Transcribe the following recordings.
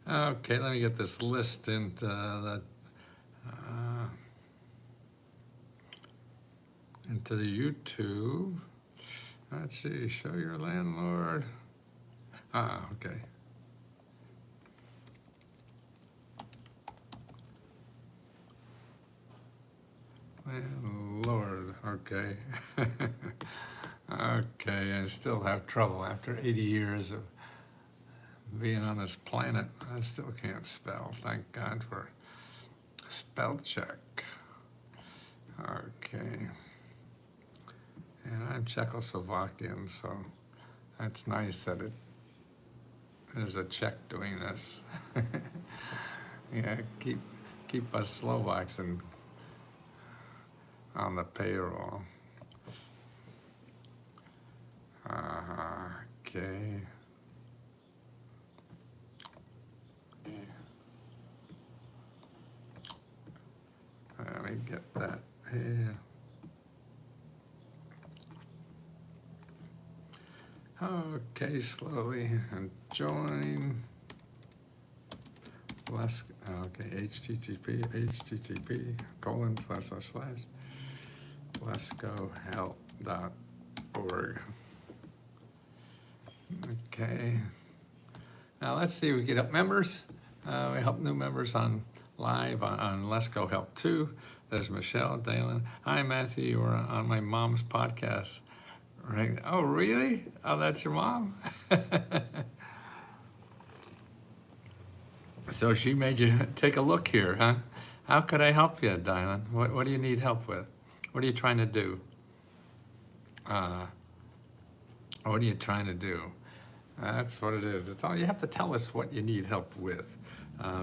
Okay, let me get this list into the YouTube. Let's see, show your landlord. Okay. Landlord, okay. Okay, I still have trouble after 80 years of being on this planet. I still can't spell. Thank God for spell check. Okay. And I'm Czechoslovakian, so that's nice that there's a Czech doing this. Yeah, keep us Slovaks on the payroll. Okay. Let me get that here. Okay, slowly and join. Okay, http://lescohelp.org. Okay. Now let's see, we get up members. We help new members on live on Let's Go Help 2. There's Michelle, Dalen. Hi, Matthew, you were on my mom's podcast. Right? Oh, really? Oh, that's your mom? So she made you take a look here, huh? How could I help you, Dylan? What do you need help with? What are you trying to do? What are you trying to do? That's what it is. It's all you have to tell us what you need help with.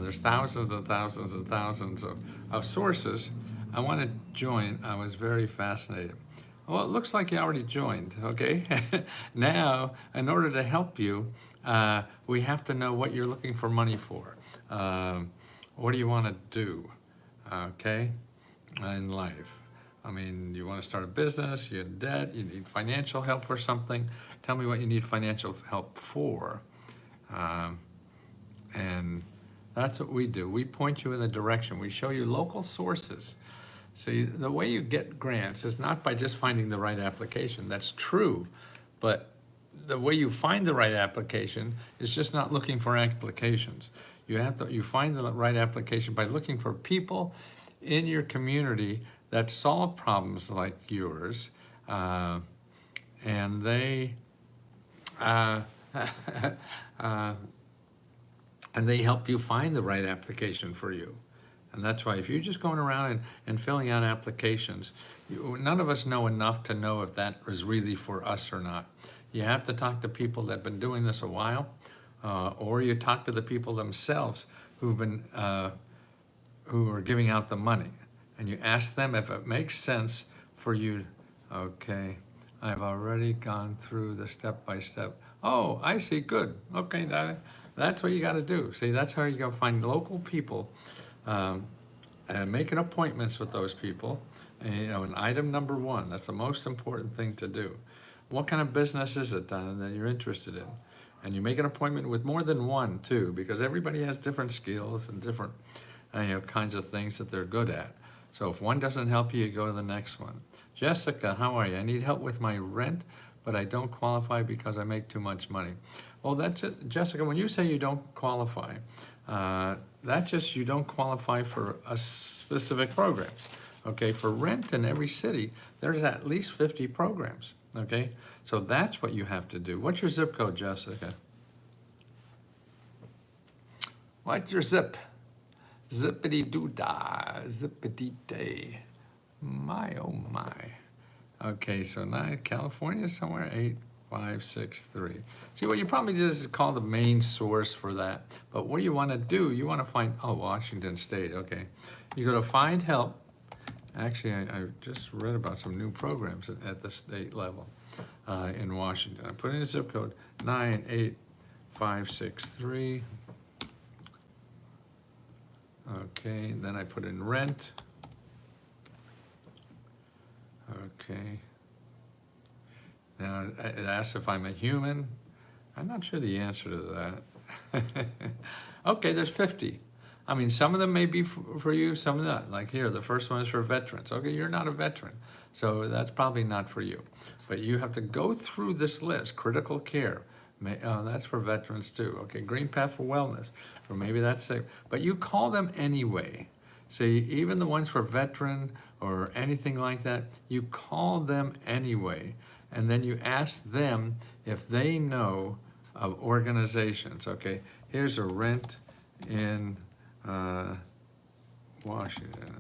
There's thousands and thousands and thousands of sources. I want to join. I was very fascinated. Well, it looks like you already joined, okay? Now, in order to help you, we have to know what you're looking for money for. What do you want to do, okay, in life? I mean, you want to start a business, you have debt, you need financial help for something. Tell me what you need financial help for. And that's what we do. We point you in the direction. We show you local sources. See, the way you get grants is not by just finding the right application. That's true, but the way you find the right application is just not looking for applications. You find the right application by looking for people in your community that solve problems like yours, and they help you find the right application for you. And that's why if you're just going around and filling out applications, none of us know enough to know if that is really for us or not. You have to talk to people that have been doing this a while, or you talk to the people themselves who are giving out the money. And you ask them if it makes sense for you. Okay, I've already gone through the step-by-step. Oh, I see, good. Okay, that's what you gotta do. See, that's how you gotta find local people, and making appointments with those people. And, and item number one, that's the most important thing to do. What kind of business is it that you're interested in? And you make an appointment with more than one too, because everybody has different skills and different kinds of things that they're good at. So if one doesn't help you, you go to the next one. Jessica, how are you? I need help with my rent, but I don't qualify because I make too much money. Well, that's it. Jessica, when you say you don't qualify, that's just you don't qualify for a specific program. Okay, for rent in every city, there's at least 50 programs. Okay, so that's what you have to do. What's your zip code, Jessica? What's your zip? Zippity-doo-dah, zippity-day. My, oh my. Okay, so now California somewhere, 8563. See, what you probably did is call the main source for that. But what you want to do, you want to find, Washington State, okay. You go to Find Help. Actually, I just read about some new programs at the state level in Washington. I put in a zip code, 98563. Okay, then I put in rent. Okay. Now it asks if I'm a human. I'm not sure the answer to that. Okay, there's 50. I mean, some of them may be for you, some of them, like here, the first one is for veterans. Okay, you're not a veteran, so that's probably not for you. But you have to go through this list. Critical care, that's for veterans too. Okay, Green Path for Wellness, or maybe that's safe. But you call them anyway. See, even the ones for veteran or anything like that, you call them anyway, and then you ask them if they know of organizations. Okay, here's a rent in Washington.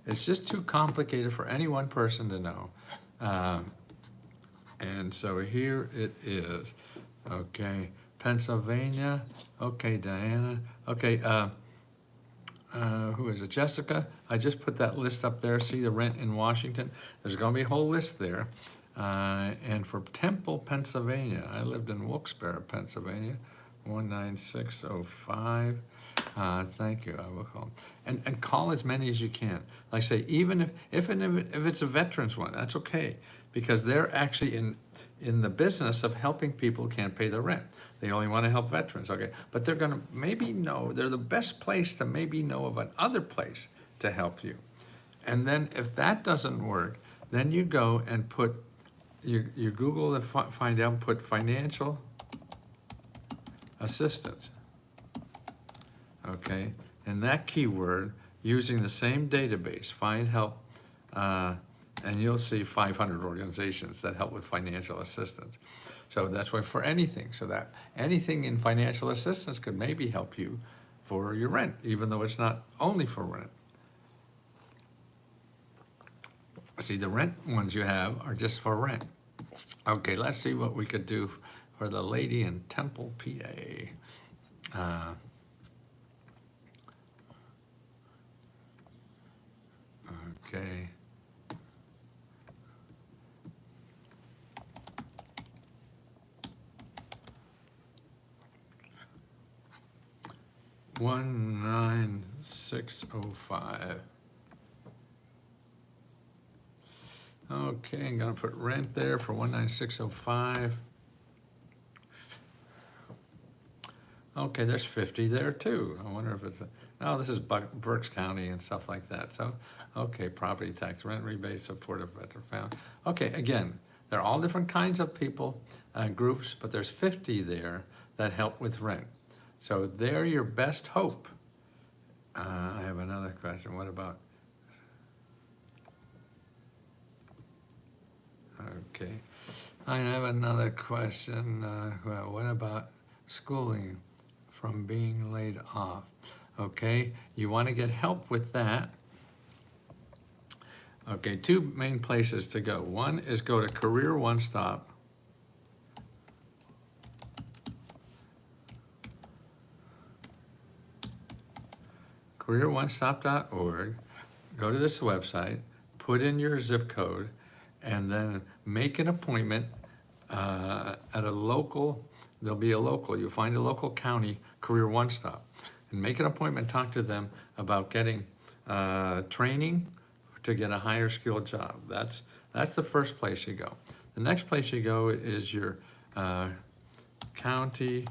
It's just too complicated for any one person to know. And so here it is. Okay, Pennsylvania. Okay, Diana. Okay, who is it? Jessica. I just put that list up there. See the rent in Washington. There's going to be a whole list there. And for Temple, Pennsylvania, I lived in Wilkes-Barre, Pennsylvania, 19605. Thank you. I will call. And call as many as you can. Like I say, even if it's a veterans one, that's okay, because they're actually in the business of helping people who can't pay the rent. They only want to help veterans, okay? But they're going to maybe know, they're the best place to maybe know of another place to help you. And then if that doesn't work, then you go and put, you Google and find out, put financial assistance, okay? And that keyword, using the same database, FindHelp, and you'll see 500 organizations that help with financial assistance. So that's why for anything, so that anything in financial assistance could maybe help you for your rent, even though it's not only for rent. See, the rent ones you have are just for rent. Okay, let's see what we could do for the lady in Temple, PA. Okay. $19605. Okay, I'm gonna put rent there for 19605. Okay, there's 50 there too. I wonder if it's oh, this is Berks County and stuff like that. So, okay, property tax, rent rebate, supportive veteran family. Okay, again, they're all different kinds of people, groups, but there's 50 there that help with rent. So they're your best hope. I have another question. What about? Okay, I have another question. Well, what about schooling from being laid off? Okay, you want to get help with that. Okay, two main places to go. One is go to Career One Stop. CareerOneStop.org. Go to this website, put in your zip code, and then make an appointment at a local, there'll be a local, you'll find a local county Career One Stop, and make an appointment, talk to them about getting training to get a higher skilled job. That's the first place you go. The next place you go is your county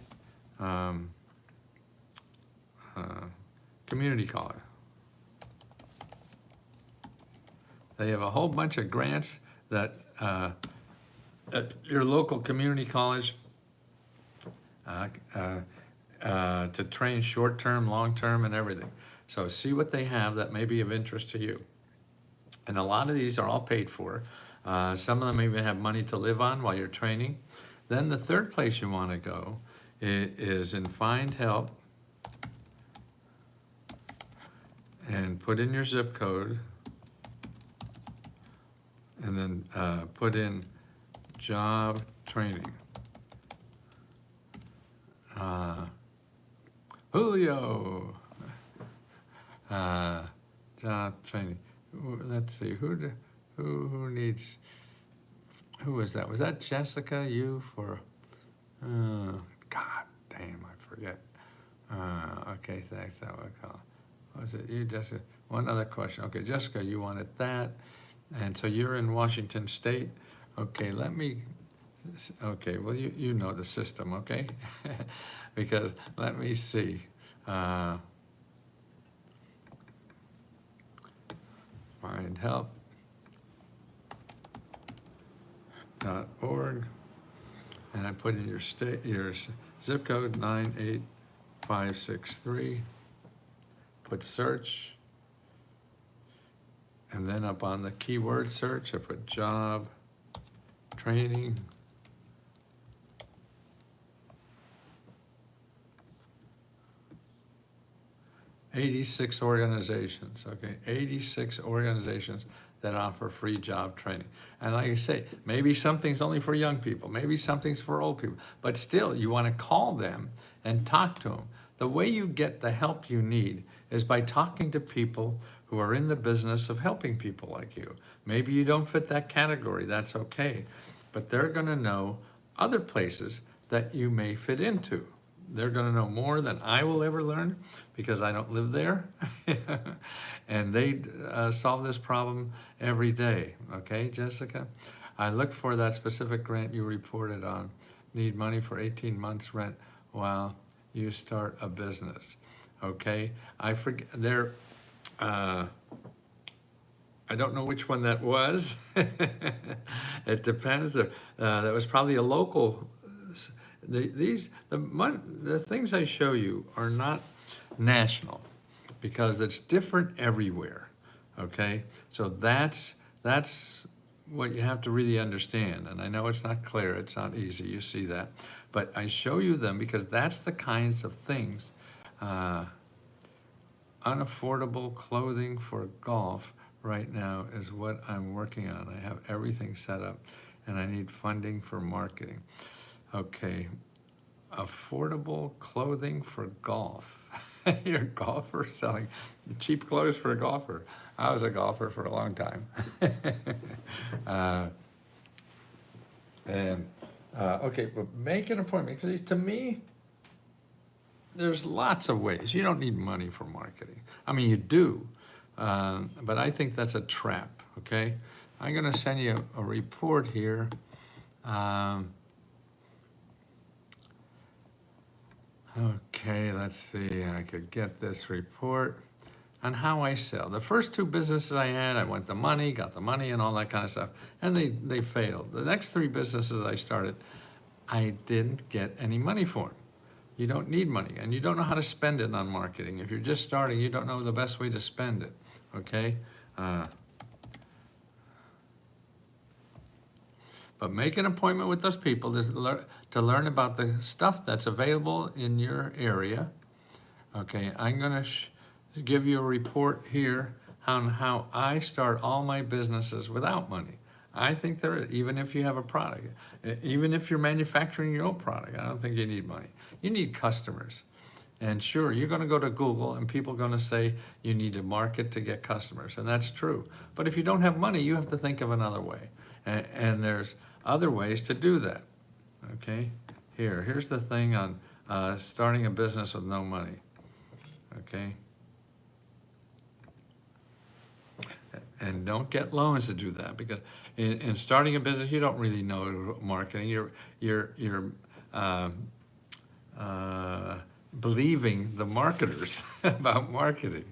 community college. They have a whole bunch of grants that at your local community college to train short-term, long-term, and everything. So see what they have that may be of interest to you. And a lot of these are all paid for. Some of them even have money to live on while you're training. Then the third place you want to go is in FindHelp, and put in your zip code, and then put in job training. Julio, job training. Let's see, who needs, who was that? Was that Jessica, you for, God damn, I forget. Okay, thanks, that would call. Was it you, Jessica? One other question. Okay, Jessica, you wanted that. And so you're in Washington State. Okay, okay, well, you know the system, okay? Because let me see. FindHelp.org, and I put in your zip code 98563, put search, and then up on the keyword search, I put job, training, 86 organizations, okay? 86 organizations that offer free job training. And like I say, maybe something's only for young people, maybe something's for old people, but still you want to call them and talk to them. The way you get the help you need is by talking to people who are in the business of helping people like you. Maybe you don't fit that category, that's okay. But they're gonna know other places that you may fit into. They're gonna know more than I will ever learn because I don't live there. And they solve this problem every day, okay, Jessica? I look for that specific grant you reported on. Need money for 18 months rent while you start a business, okay? I forget, I don't know which one that was. It depends. That was probably a local. The things I show you are not national because it's different everywhere. Okay, so that's what you have to really understand. And I know it's not clear. It's not easy. You see that, but I show you them because that's the kinds of things. Unaffordable clothing for golf right now is what I'm working on. I have everything set up and I need funding for marketing. Okay, affordable clothing for golf. You're a golfer selling cheap clothes for a golfer. I was a golfer for a long time. Okay, but make an appointment, because to me, there's lots of ways. You don't need money for marketing. I mean, you do, but I think that's a trap, okay? I'm gonna send you a report here. Okay, let's see, I could get this report on how I sell. The first two businesses I had, I got the money and all that kind of stuff, and they failed. The next three businesses I started, I didn't get any money for them. You don't need money, and you don't know how to spend it on marketing. If you're just starting, you don't know the best way to spend it, okay? But make an appointment with those people to learn about the stuff that's available in your area. Okay, I'm gonna give you a report here on how I start all my businesses without money. I think even if you have a product, even if you're manufacturing your own product, I don't think you need money. You need customers. And sure, you're gonna go to Google and people are gonna say you need to market to get customers, and that's true. But if you don't have money, you have to think of another way. And there's other ways to do that, okay? Here's the thing on starting a business with no money, okay? And don't get loans to do that, because in starting a business, you don't really know marketing. You're believing the marketers about marketing.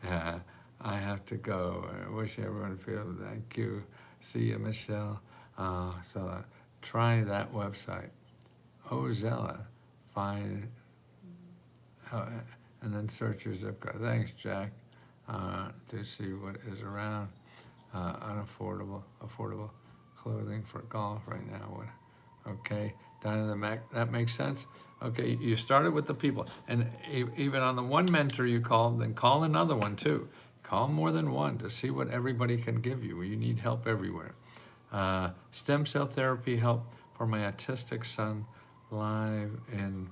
I have to go. I wish everyone feels. Thank you. See you, Michelle. So try that website. Ozella, find, and then search your zip code. Thanks, Jack. To see what is around. Affordable clothing for golf right now. Okay, down in the Mac, that makes sense. Okay, you started with the people, and even on the one mentor you called, then call another one too. Call more than one to see what everybody can give you. You need help everywhere. Stem cell therapy help for my autistic son, live in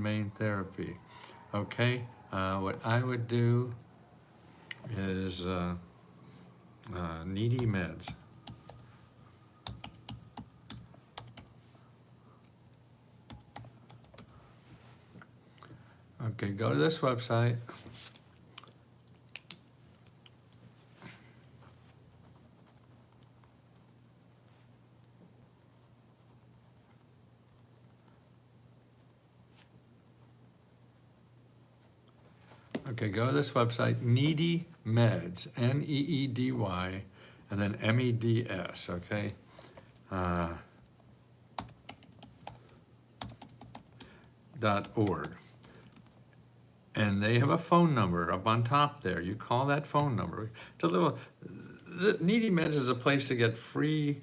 Maine therapy. Okay, what I would do is needy meds. Okay, go to this website. Okay, go to this website, Needy Meds, Needy, and then MEDS, okay? .org. And they have a phone number up on top there. You call that phone number. It's a little, Needy Meds is a place to get free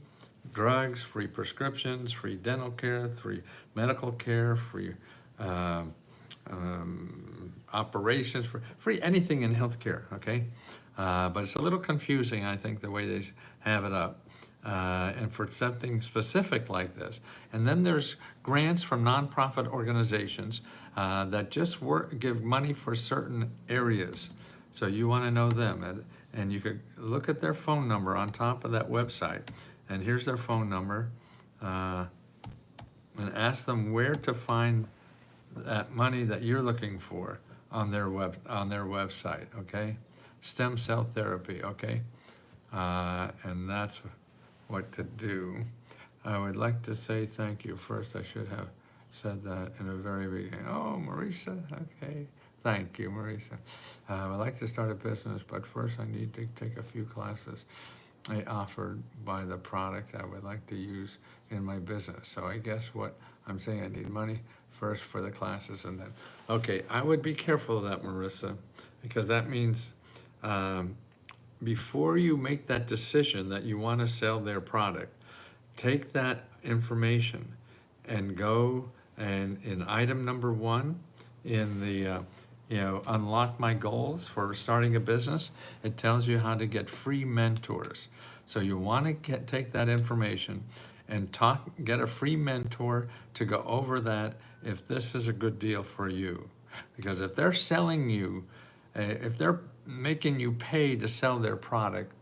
drugs, free prescriptions, free dental care, free medical care, free operations, free anything in healthcare, okay? But it's a little confusing, I think, the way they have it up. And for something specific like this. And then there's grants from nonprofit organizations that just give money for certain areas. So you want to know them. And you could look at their phone number on top of that website. And here's their phone number. And ask them where to find that money that you're looking for on their website, okay? Stem cell therapy, okay? And that's what to do. I would like to say thank you. First, I should have said that in the very beginning. Oh, Marisa, okay. Thank you, Marisa. I'd like to start a business, but first I need to take a few classes offered by the product I would like to use in my business. So I guess what I'm saying, I need money first for the classes and then. Okay, I would be careful of that, Marissa, because that means before you make that decision that you want to sell their product, take that information and go and in item number 1 in the unlock my goals for starting a business, it tells you how to get free mentors. So you want to take that information and get a free mentor to go over that if this is a good deal for you. Because if they're selling you, if they're making you pay to sell their product,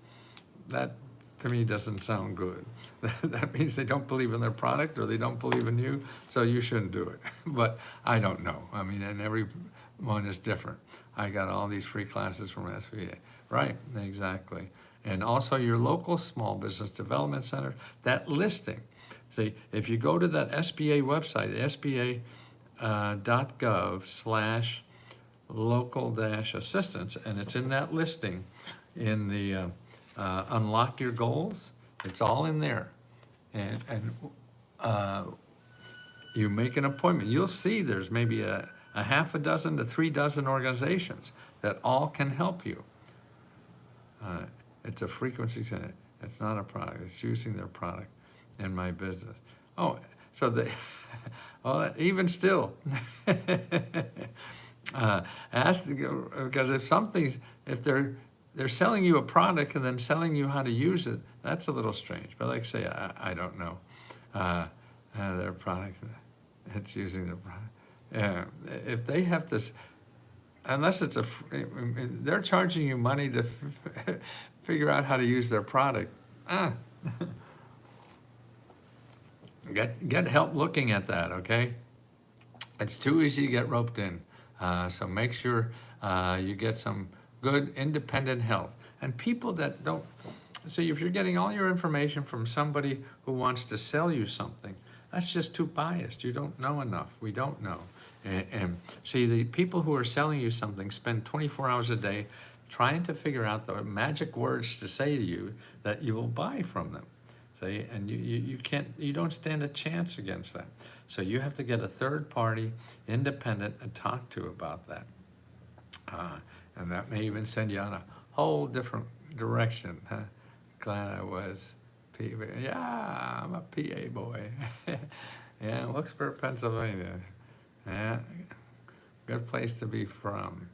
that to me doesn't sound good. That means they don't believe in their product or they don't believe in you, so you shouldn't do it. But I don't know. I mean, and everyone is different. I got all these free classes from SBA. Right, exactly. And also your local small business development center, that listing. See, if you go to that SBA website, sba.gov/local-assistance, and it's in that listing in the unlock your goals, it's all in there. And you make an appointment. You'll see there's maybe a half a dozen to 3 dozen organizations that all can help you. It's a frequency center. It's not a product. It's using their product in my business. Oh, so well, even still, ask because if they're selling you a product and then selling you how to use it, that's a little strange. But like say, I don't know, their product, it's using their product. If they have this, unless it's they're charging you money to figure out how to use their product. Get help looking at that, okay? It's too easy to get roped in. So make sure you get some good independent help. And people that don't, see, if you're getting all your information from somebody who wants to sell you something, that's just too biased. You don't know enough. We don't know. And see, the people who are selling you something spend 24 hours a day trying to figure out the magic words to say to you that you will buy from them. See, and you don't stand a chance against that. So you have to get a third party, independent, and talk to about that. And that may even send you on a whole different direction. Glad I was PA. Yeah, I'm a PA boy. Yeah, Wilkes-Barre, Pennsylvania. Yeah, good place to be from.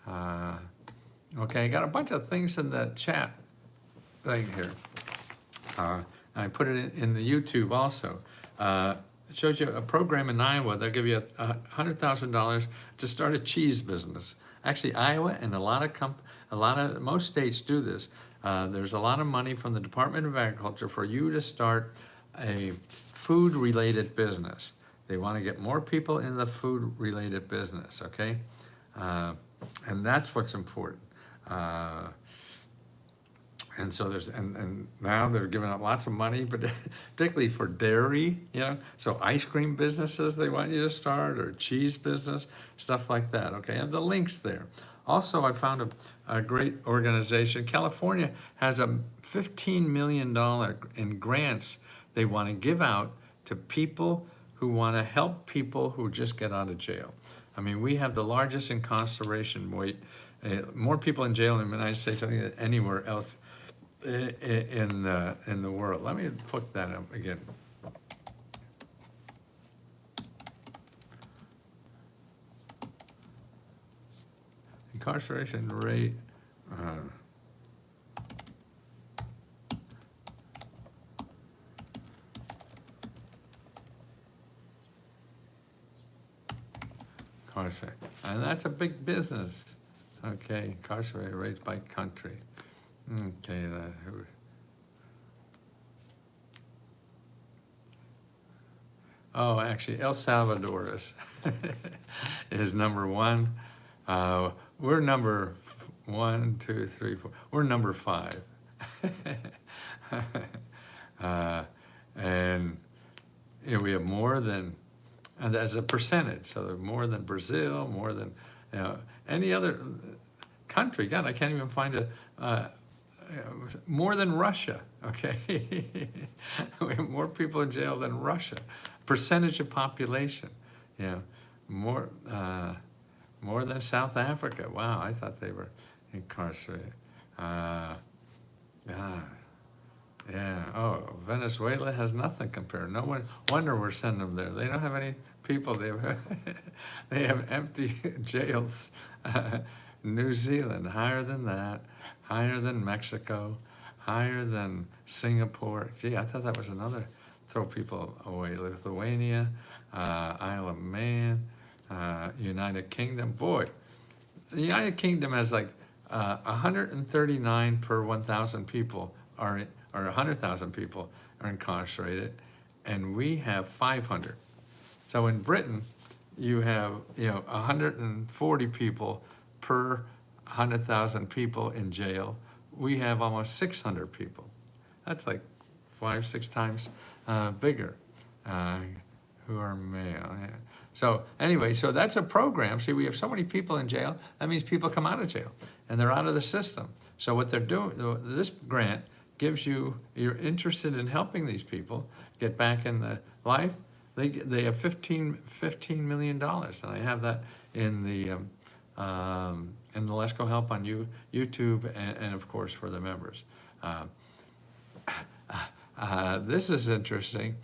Okay, I got a bunch of things in the chat thing here. I put it in the YouTube also. It shows you a program in Iowa. They'll give you $100,000 to start a cheese business. Actually, Iowa and most states do this. There's a lot of money from the Department of Agriculture for you to start a food-related business. They want to get more people in the food-related business, okay? And that's what's important. And so and now they're giving out lots of money, but particularly for dairy, so ice cream businesses they want you to start, or cheese business, stuff like that, okay? And the link's there. Also, I found a great organization. California has a $15 million in grants they want to give out to people who want to help people who just get out of jail. I mean, we have the largest incarceration rate, more people in jail in the United States, I think, than anywhere else in the world. Let me put that up again. Incarceration rate. And that's a big business. Okay, incarcerated rates by country. Okay, oh, actually, El Salvador is number one. We're number 1, 2, 3, 4. We're number 5. And we have more than, and as a percentage, so they're more than Brazil, more than any other country. God, I can't even find more than Russia, okay? We have more people in jail than Russia. Percentage of population, more than South Africa. Wow, I thought they were incarcerated. Yeah, oh, Venezuela has nothing compared. No wonder we're sending them there. They don't have any people. They have empty jails. New Zealand, higher than that, higher than Mexico, higher than Singapore. Gee, I thought that was another throw people away. Lithuania, Isle of Man, United Kingdom. Boy, the United Kingdom has like 139 per 1,000 people or 100,000 people are incarcerated, and we have 500. So in Britain, you have 140 people per 100,000 people in jail. We have almost 600 people. That's like 5-6 times bigger who are male. Yeah. So anyway, so that's a program. See, we have so many people in jail. That means people come out of jail and they're out of the system. So what they're doing, this grant gives you're interested in helping these people get back in the life. They have $15 million, and I have that in the Let's Go Help on YouTube, and of course for the members. This is interesting.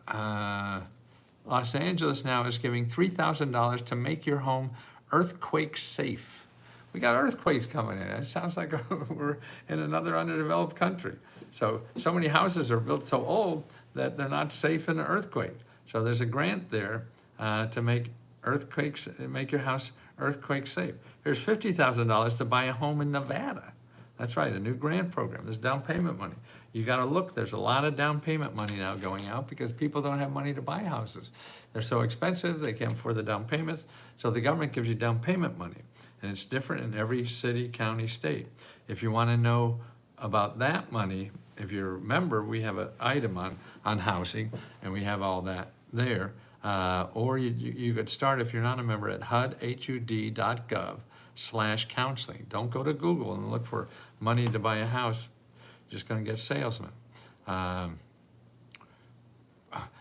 Los Angeles now is giving $3,000 to make your home earthquake safe. We got earthquakes coming in. It sounds like we're in another underdeveloped country. So many houses are built so old that they're not safe in an earthquake. So there's a grant there to make your house earthquake safe. Here's $50,000 to buy a home in Nevada. That's right, a new grant program. There's down payment money. You got to look. There's a lot of down payment money now going out because people don't have money to buy houses. They're so expensive, they can't afford the down payments. So the government gives you down payment money. And it's different in every city, county, state. If you want to know about that money, if you're a member, we have an item on housing, and we have all that there. Or you could start, if you're not a member, at Hud.gov/counseling. Don't go to Google and look for money to buy a house. You're just going to get salesmen.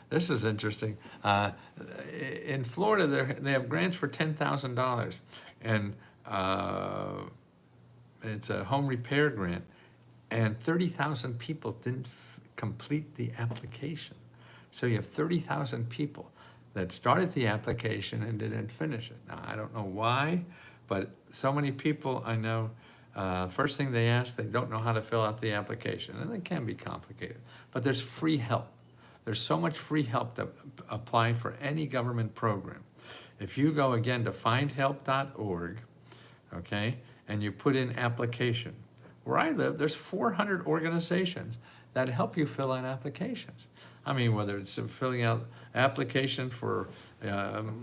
This is interesting. In Florida, they have grants for $10,000, and it's a home repair grant, and 30,000 people didn't complete the application. So you have 30,000 people that started the application and didn't finish it. Now, I don't know why, but so many people I know, first thing they ask, they don't know how to fill out the application, and it can be complicated, but there's free help. There's so much free help to apply for any government program. If you go again to FindHelp.org, okay, and you put in application. Where I live, there's 400 organizations that help you fill out applications. I mean, whether it's filling out application for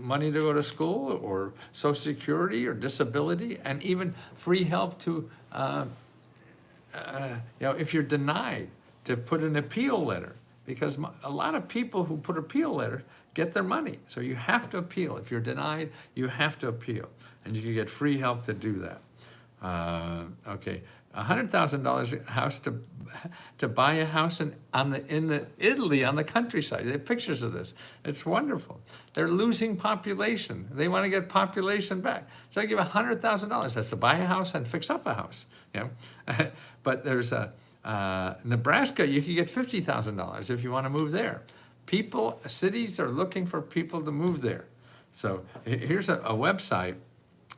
money to go to school, or Social Security, or disability, and even free help to if you're denied, to put an appeal letter, because a lot of people who put appeal letter get their money. So you have to appeal. If you're denied, you have to appeal, and you can get free help to do that. Okay, $100,000 house to buy a house in Italy on the countryside. They have pictures of this. It's wonderful. They're losing population. They want to get population back. So I give $100,000. That's to buy a house and fix up a house. But there's Nebraska. You can get $50,000 if you want to move there. Cities are looking for people to move there. So here's a website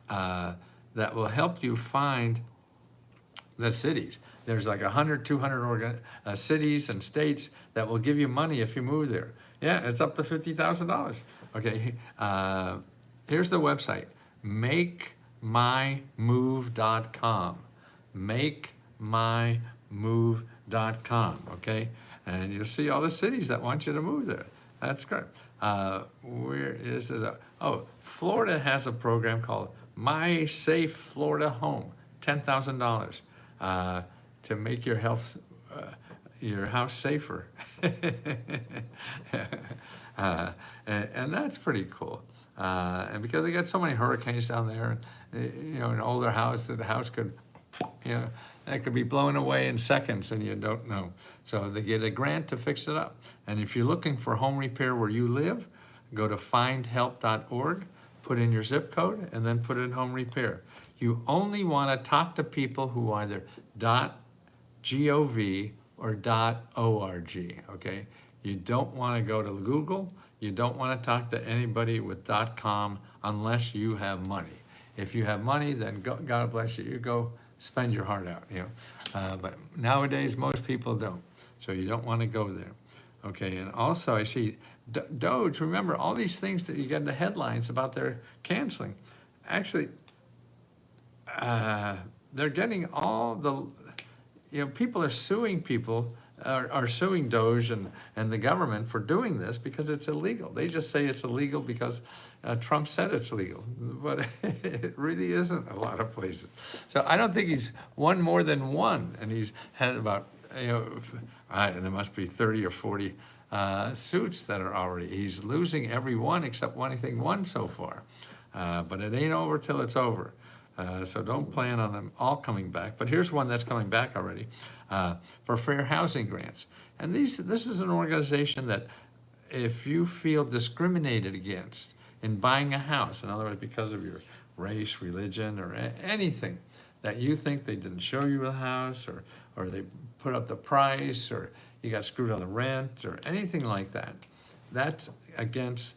that will help you find the cities. There's like 100, 200 cities and states that will give you money if you move there. Yeah, it's up to $50,000. Okay, here's the website, makemymove.com. Makemymove.com, okay? And you'll see all the cities that want you to move there. That's great. Where is this? Florida has a program called My Safe Florida Home, $10,000 to make your house safer. And that's pretty cool. And because they got so many hurricanes down there, an older house, the house could, that could be blown away in seconds and you don't know. So they get a grant to fix it up. And if you're looking for home repair where you live, go to FindHelp.org, put in your zip code, and then put in home repair. You only want to talk to people who either .gov or .org, okay? You don't want to go to Google. You don't want to talk to anybody with .com unless you have money. If you have money, then God bless you. You go spend your heart out, But nowadays, most people don't. So you don't want to go there. Okay, and also I see DOGE, remember all these things that you get in the headlines about their canceling. Actually, they're getting all the, people are suing people, are suing DOGE and the government for doing this because it's illegal. They just say it's illegal because Trump said it's legal, but it really isn't a lot of places. So I don't think he's won more than one, and he's had about, there must be 30 or 40 suits that are already, he's losing every one except one, I think one so far. But it ain't over till it's over. So don't plan on them all coming back. But here's one that's coming back already for fair housing grants. And this is an organization that if you feel discriminated against in buying a house, in other words, because of your race, religion, or anything, that you think they didn't show you a house, or they put up the price, or you got screwed on the rent, or anything like that, that's against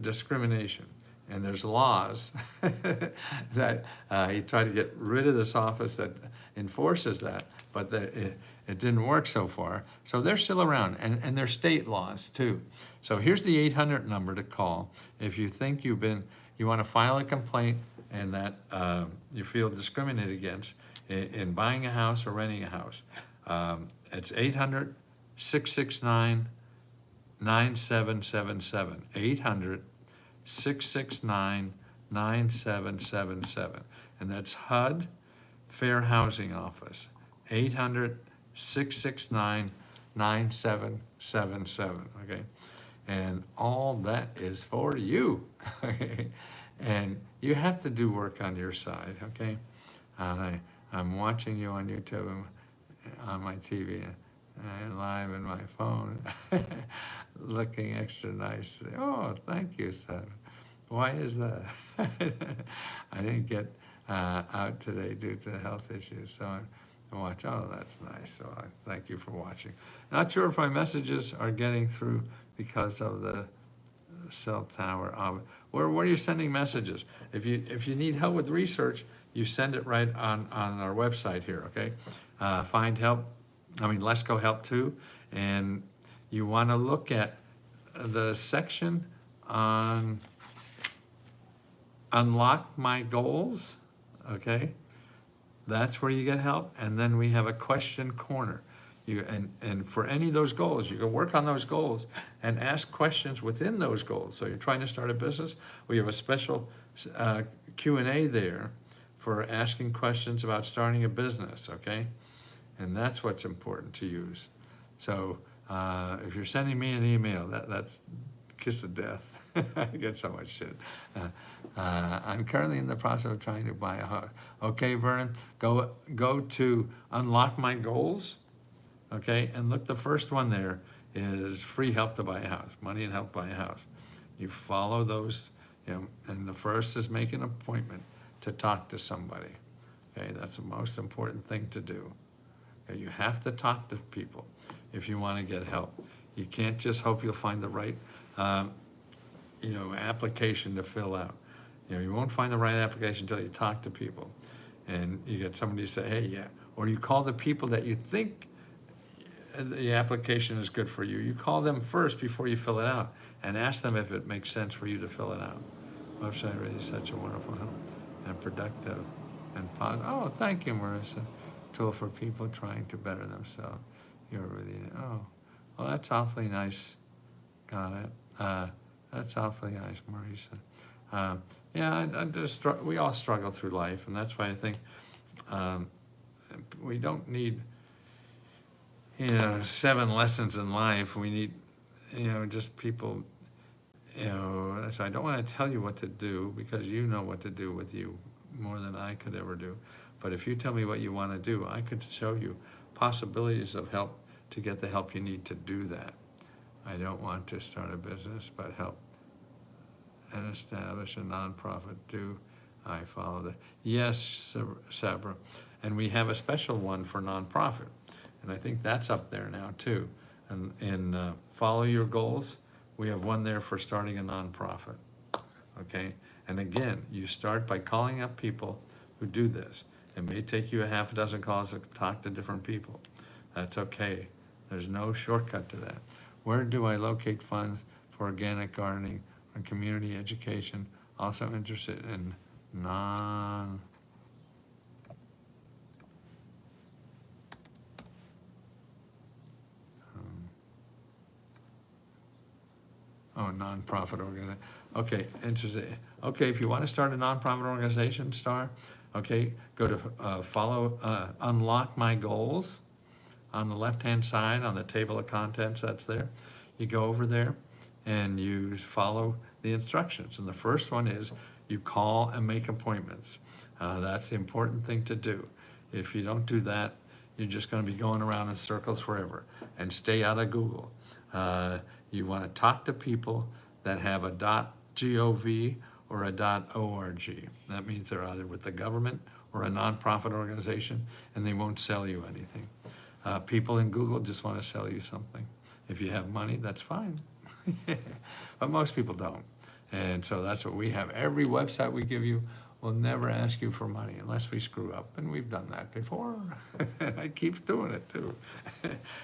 discrimination. And there's laws that he tried to get rid of this office that enforces that, but it didn't work so far. So they're still around, and they're state laws too. So here's the 800 number to call if you think you want to file a complaint and that you feel discriminated against in buying a house or renting a house. It's 800-669-9777. 800-669-9777. And that's HUD Fair Housing Office. 800-669-9777. Okay. And all that is for you. And you have to do work on your side, okay? I'm watching you on YouTube, on my TV, and live in my phone, looking extra nice. Oh, thank you, son. Why is that? I didn't get out today due to health issues, so I watch. Oh, that's nice. So I thank you for watching. Not sure if my messages are getting through because of the cell tower. Where are you sending messages? If you need help with research, you send it right on our website here, okay? Let's Go Help too. And you want to look at the section on Unlock My Goals, okay? That's where you get help. And then we have a question corner. And for any of those goals, you can work on those goals and ask questions within those goals. So you're trying to start a business, we have a special Q&A there for asking questions about starting a business, okay? And that's what's important to use. So if you're sending me an email, that's kiss of death. I get so much shit. I'm currently in the process of trying to buy a house. Okay, Vernon, go to Unlock My Goals, okay, and look, the first one there is free help to buy a house, money and help buy a house. You follow those, and the first is make an appointment to talk to somebody. Okay, that's the most important thing to do. Okay, you have to talk to people if you want to get help. You can't just hope you'll find the right application to fill out. You won't find the right application until you talk to people. And you get somebody to say, hey, yeah. Or you call the people that you think the application is good for you. You call them first before you fill it out and ask them if it makes sense for you to fill it out. Website really is such a wonderful help and productive and positive. Oh, thank you, Marissa. Tool for people trying to better themselves. You're really, well, that's awfully nice. Got it. That's awfully nice, Marissa. We all struggle through life, and that's why I think we don't need, 7 lessons in life. We need, just people, so I don't want to tell you what to do, because you know what to do with you more than I could ever do. But if you tell me what you want to do, I could show you possibilities of help to get the help you need to do that. I don't want to start a business, but help and establish a nonprofit. Do I follow that? Yes, Sabra. And we have a special one for nonprofit. And I think that's up there now too. And in Follow Your Goals, we have one there for starting a nonprofit. Okay? And again, you start by calling up people who do this. It may take you a half a dozen calls to talk to different people. That's okay. There's no shortcut to that. Where do I locate funds for organic gardening and community education? Also interested in nonprofit organization. Okay, interesting. Okay, if you want to start a nonprofit organization, okay, go to Unlock My Goals. On the left-hand side, on the table of contents that's there, you go over there and you follow the instructions. And the first one is you call and make appointments. That's the important thing to do. If you don't do that, you're just going to be going around in circles forever. And stay out of Google. You want to talk to people that have a .gov or a .org. That means they're either with the government or a nonprofit organization, and they won't sell you anything. People in Google just want to sell you something. If you have money, that's fine. But most people don't. And so that's what we have. Every website we give you will never ask you for money unless we screw up. And we've done that before. I keep doing it too.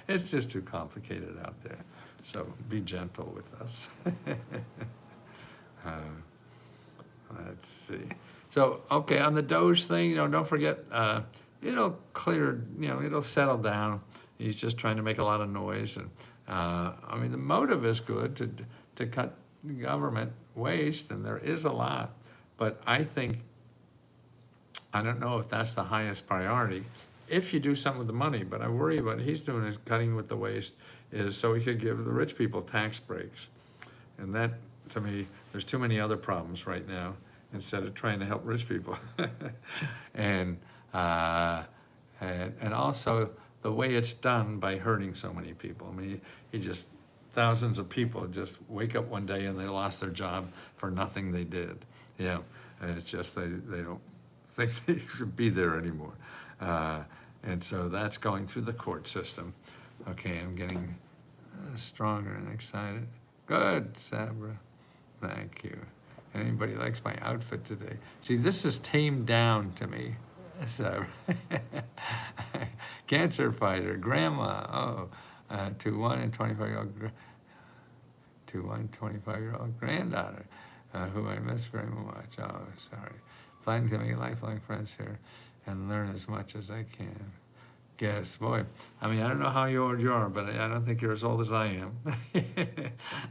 It's just too complicated out there. So be gentle with us. Let's see. So, okay, on the DOGE thing, don't forget, it'll clear, it'll settle down. He's just trying to make a lot of noise. And the motive is good to cut government waste, and there is a lot. But I don't know if that's the highest priority. If you do something with the money, but I worry about what he's doing is cutting with the waste is so he could give the rich people tax breaks. And that, to me, there's too many other problems right now instead of trying to help rich people. and also the way it's done by hurting so many people. Thousands of people just wake up one day and they lost their job for nothing they did. And it's just they don't think they should be there anymore. And so that's going through the court system. Okay, I'm getting stronger and excited. Good, Sabra. Thank you. Anybody likes my outfit today? See, this is tamed down to me. Sabra. Cancer fighter, grandma. To one 25-year-old granddaughter, who I miss very much. Oh, sorry. Planning to make lifelong friends here and learn as much as I can. Guess, boy, I don't know how old you are, but I don't think you're as old as I am.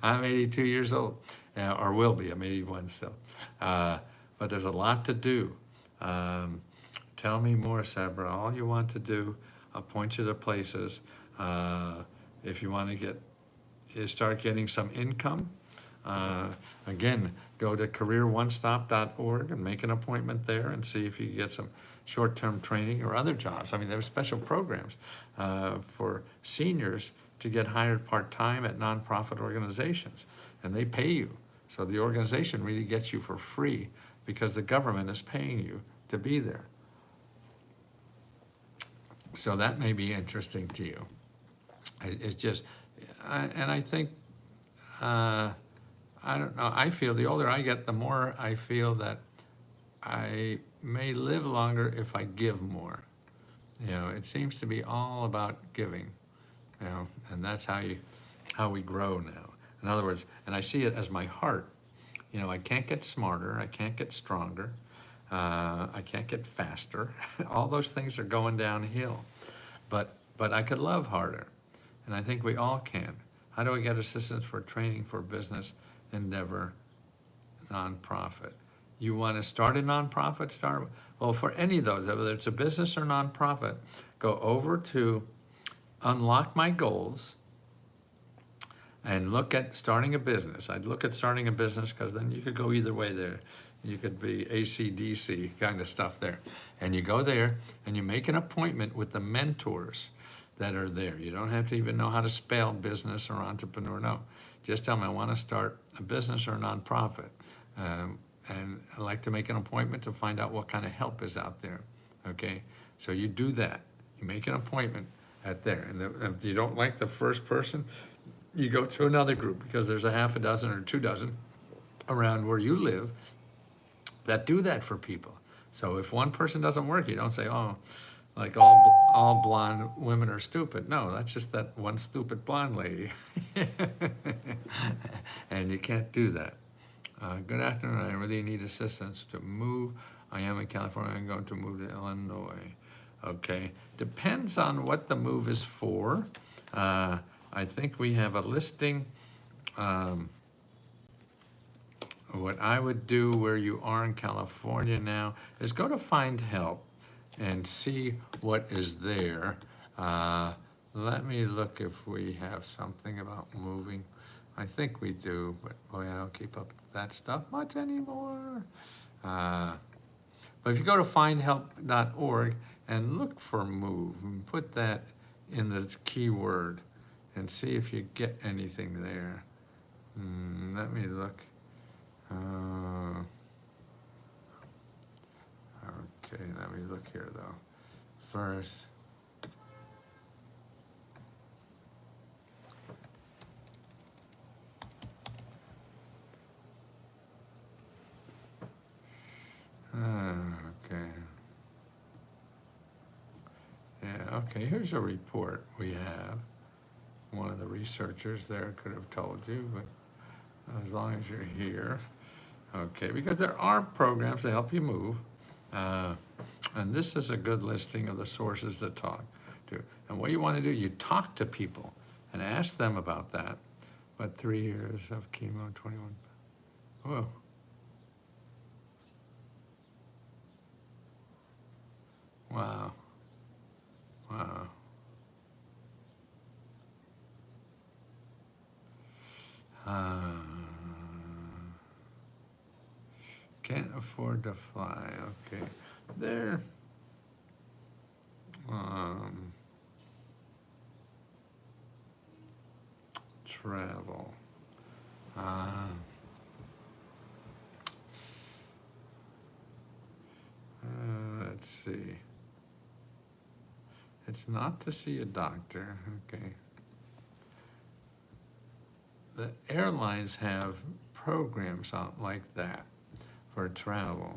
I'm 82 years old, or will be. I'm 81 still. But there's a lot to do. Tell me more, Sabra. All you want to do, I'll point you to places. If you want to start getting some income, again, go to careeronestop.org and make an appointment there and see if you get some short-term training or other jobs. I mean, there are special programs for seniors to get hired part-time at nonprofit organizations, and they pay you. So the organization really gets you for free because the government is paying you to be there. So that may be interesting to you. It's just, and I think, I don't know, I feel the older I get, the more I feel that I may live longer if I give more. You know, it seems to be all about giving, you know, and that's how we grow now. In other words, and I see it as my heart. You know, I can't get smarter, I can't get stronger, I can't get faster. All those things are going downhill. But I could love harder, and I think we all can. How do I get assistance for training for business endeavor nonprofit? You want to start a nonprofit? Well, for any of those, whether it's a business or nonprofit, go over to Unlock My Goals and look at starting a business. I'd look at starting a business because then you could go either way there. You could be AC/DC kind of stuff there. And you go there and you make an appointment with the mentors that are there. You don't have to even know how to spell business or entrepreneur, no. Just tell them I want to start a business or a nonprofit. And I'd like to make an appointment to find out what kind of help is out there, okay? So you do that. You make an appointment at there. And if you don't like the first person, you go to another group because there's a half a dozen or 2 dozen around where you live that do that for people. So if one person doesn't work, you don't say, oh, like all blonde women are stupid. No, that's just that one stupid blonde lady. And you can't do that. Good afternoon, I really need assistance to move. I am in California, I'm going to move to Illinois. Okay, depends on what the move is for. I think we have a listing. What I would do where you are in California now is go to FindHelp and see what is there. Let me look if we have something about moving. I think we do, but boy, I don't keep up with that stuff much anymore. But if you go to FindHelp.org and look for move, and put that in the keyword and see if you get anything there. Let me look. Okay, let me look here though. First. Okay. Yeah, okay, here's a report we have. One of the researchers there could have told you, but as long as you're here. Okay, because there are programs to help you move. And this is a good listing of the sources to talk to. And what you want to do, you talk to people and ask them about that. But 3 years of chemo, 21. Whoa. Wow. Wow. Can't afford to fly. Okay. There. Travel. Let's see. It's not to see a doctor, okay. The airlines have programs out like that for travel.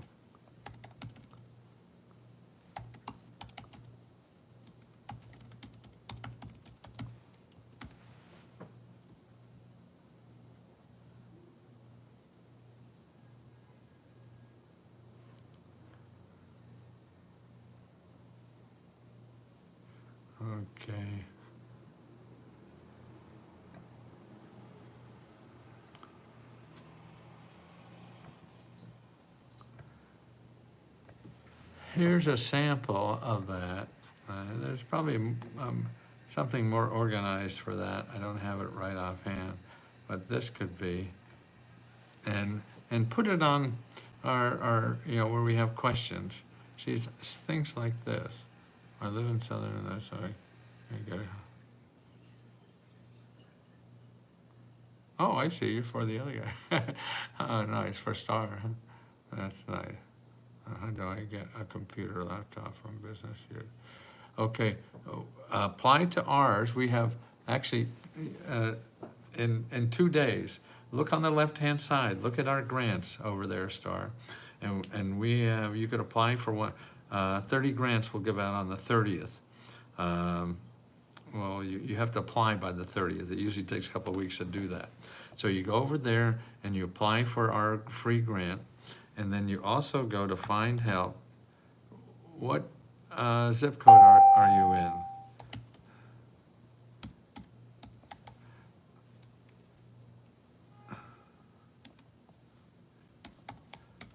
Okay. Here's a sample of that. There's probably something more organized for that. I don't have it right offhand, but this could be. And put it on our where we have questions. See, it's things like this. I live in southern, sorry. Oh, I see, you're for the other guy. Oh, nice, for Star, huh? That's nice. How do I get a computer laptop from business here? Okay, apply to ours. We have actually, in 2 days, look on the left-hand side, look at our grants over there, Star. And we have, you could apply for one, 30 grants we'll give out on the 30th. Well, you have to apply by the 30th. It usually takes a couple of weeks to do that. So you go over there and you apply for our free grant, and then you also go to Find Help. What zip code are you in?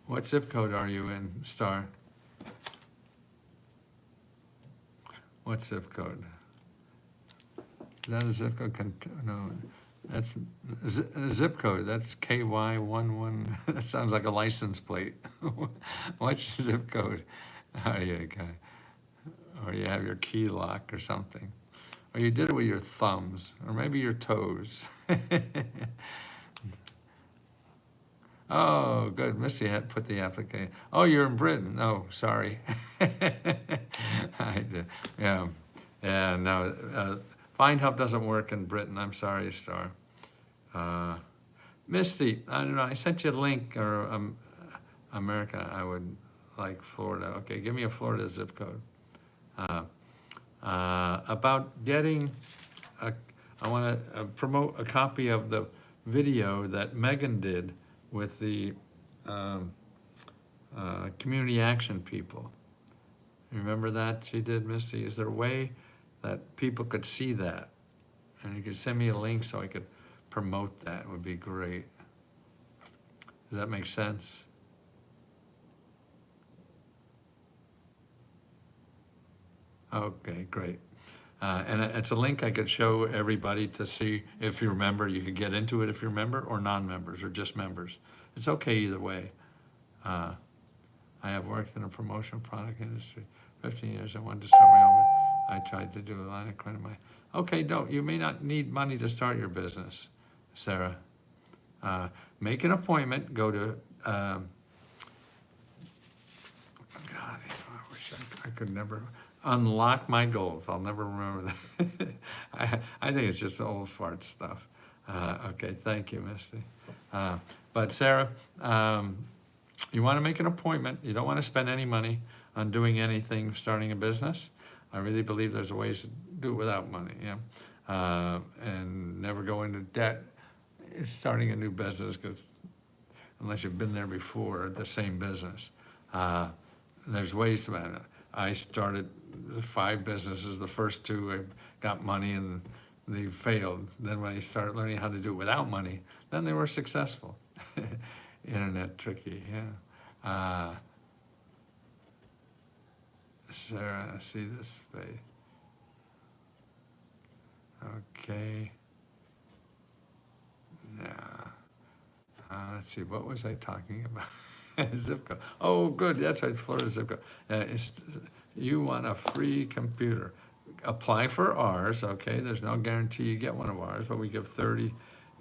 What zip code are you in, Star? What zip code? Is that a zip code? No, that's zip code. That's KY11. That sounds like a license plate. What's your zip code? Are you or you have your key lock or something? Or you did it with your thumbs, or maybe your toes. Oh, good. Missy had put the application. Oh, you're in Britain. Oh, sorry. Yeah. Yeah, no. Find Help doesn't work in Britain. I'm sorry, Star. Misty, I don't know. I sent you a link, or America. I would like Florida. Okay, give me a Florida zip code. About getting, I want to promote a copy of the video that Megan did with the community action people. Remember that she did, Misty? Is there a way that people could see that? And you could send me a link so I could promote that. It would be great. Does that make sense? Okay, great. And it's a link I could show everybody to see if you remember. You could get into it if you remember, or non-members, or just members. It's okay either way. I have worked in a promotional product industry 15 years. I wanted to start my own. I tried to do a line of credit. Okay, don't. You may not need money to start your business, Sarah. Make an appointment. Go to. God, I wish I could never. Unlock my goals. I'll never remember that. I think it's just old fart stuff. Okay, thank you, Misty. But Sarah, you want to make an appointment. You don't want to spend any money on doing anything, starting a business. I really believe there's ways to do it without money, yeah? And never go into debt starting a new business, because unless you've been there before, the same business. There's ways to manage it. I started 5 businesses. The first 2, I got money and they failed. Then when I started learning how to do it without money, then they were successful. Internet tricky, yeah. Sarah, I see this face. Okay. Yeah. Let's see, what was I talking about? Zip code. Oh, good, that's right, Florida zip code. You want a free computer. Apply for ours, okay? There's no guarantee you get one of ours, but we give 30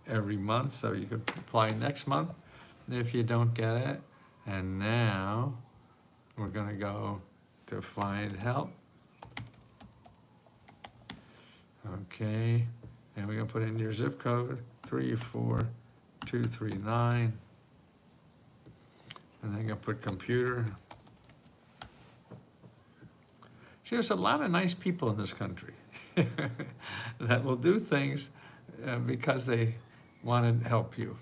every month, so you could apply next month if you don't get it. And now we're gonna go to Find Help. Okay, and we're gonna put in your zip code, 34239. And then I'm gonna put computer. See, there's a lot of nice people in this country that will do things because they want to help you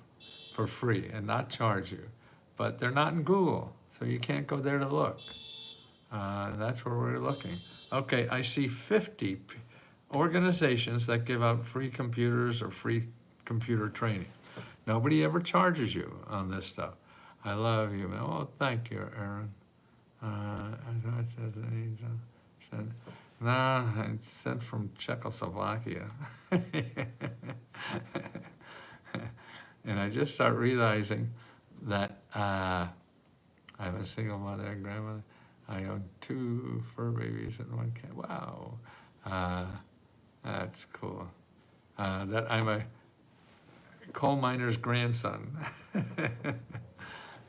for free and not charge you. But they're not in Google, so you can't go there to look. That's where we're looking. Okay, I see 50 organizations that give out free computers or free computer training. Nobody ever charges you on this stuff. I love you, man. Oh, thank you, Aaron. No, it's sent from Czechoslovakia. And I just start realizing that I'm a single mother and grandmother. I own 2 fur babies and 1 cat. Wow, that's cool. That I'm a coal miner's grandson.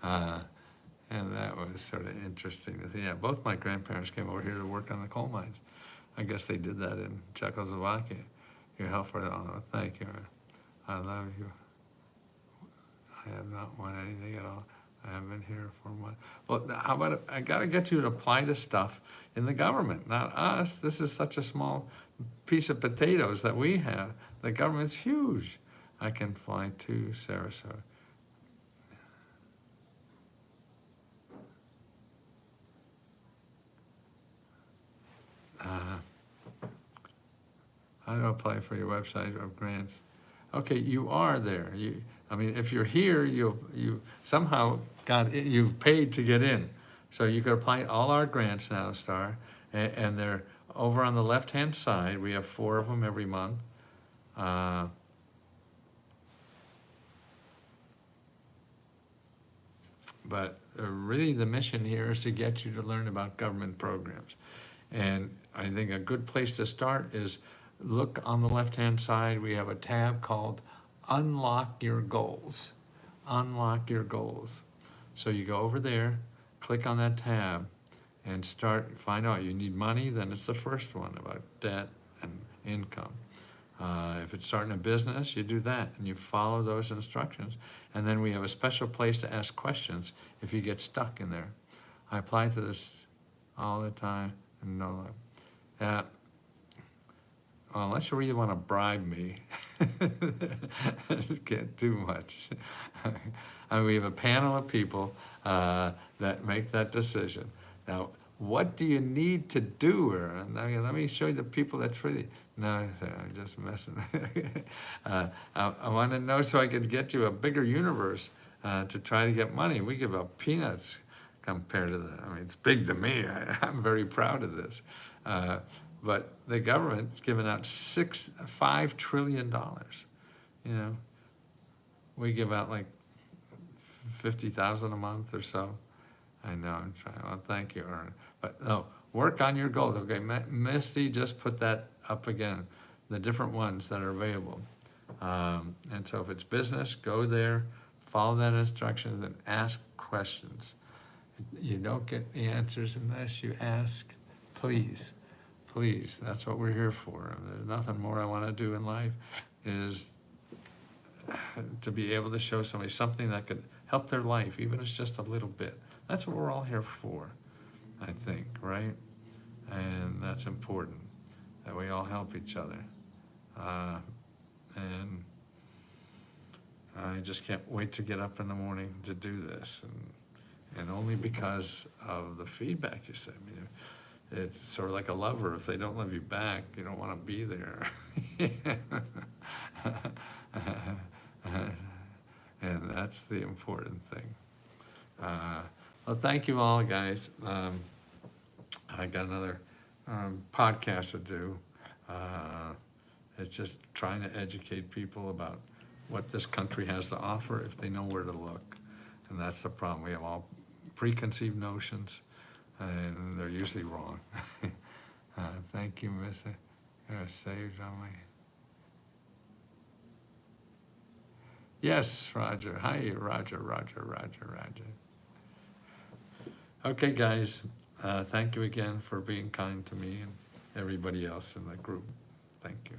And that was sort of interesting. Yeah, both my grandparents came over here to work on the coal mines. I guess they did that in Czechoslovakia. Your help for that. Oh, thank you. I love you. I have not won anything at all. I have been here for 1 month. Well, how about I got to get you to apply to stuff in the government, not us. This is such a small piece of potatoes that we have. The government's huge. I can fly to Sarasota. How to apply for your website of grants? Okay, you are there. I mean, if you're here, you somehow you've paid to get in. So you can apply all our grants now, Star, and they're over on the left-hand side. We have 4 of them every month. But really the mission here is to get you to learn about government programs. And I think a good place to start is look on the left-hand side. We have a tab called Unlock Your Goals. Unlock Your Goals. So you go over there, click on that tab, and find out you need money, then it's the first one about debt and income. If it's starting a business, you do that, and you follow those instructions. And then we have a special place to ask questions if you get stuck in there. I apply to this all the time, and no luck. Well, unless you really want to bribe me, I just can't do much. I mean, we have a panel of people that make that decision. Now, what do you need to do? I mean, let me show you the people that's really, no, I'm just messing. I want to know so I could get you a bigger universe to try to get money. We give out peanuts compared to that. I mean, it's big to me. I'm very proud of this. But the government's given out $5 trillion. You know, we give out like 50,000 a month or so. I know, I'm trying. Well, thank you, Ern. But no, work on your goals. Okay, Misty just put that up again, the different ones that are available. And so if it's business, go there, follow that instructions, and ask questions. You don't get the answers unless you ask, please. Please, that's what we're here for. There's nothing more I want to do in life is to be able to show somebody something that could help their life, even if it's just a little bit. That's what we're all here for, I think, right? And that's important, that we all help each other. And I just can't wait to get up in the morning to do this, and only because of the feedback you sent me. It's sort of like a lover. If they don't love you back, you don't want to be there. And that's the important thing. Well, thank you all, guys. I got another podcast to do. It's just trying to educate people about what this country has to offer if they know where to look. And that's the problem. We have all preconceived notions, and they're usually wrong. Thank you, Miss. Saved on my... Yes, Roger. Hi, Roger. Okay, guys. Thank you again for being kind to me and everybody else in the group. Thank you.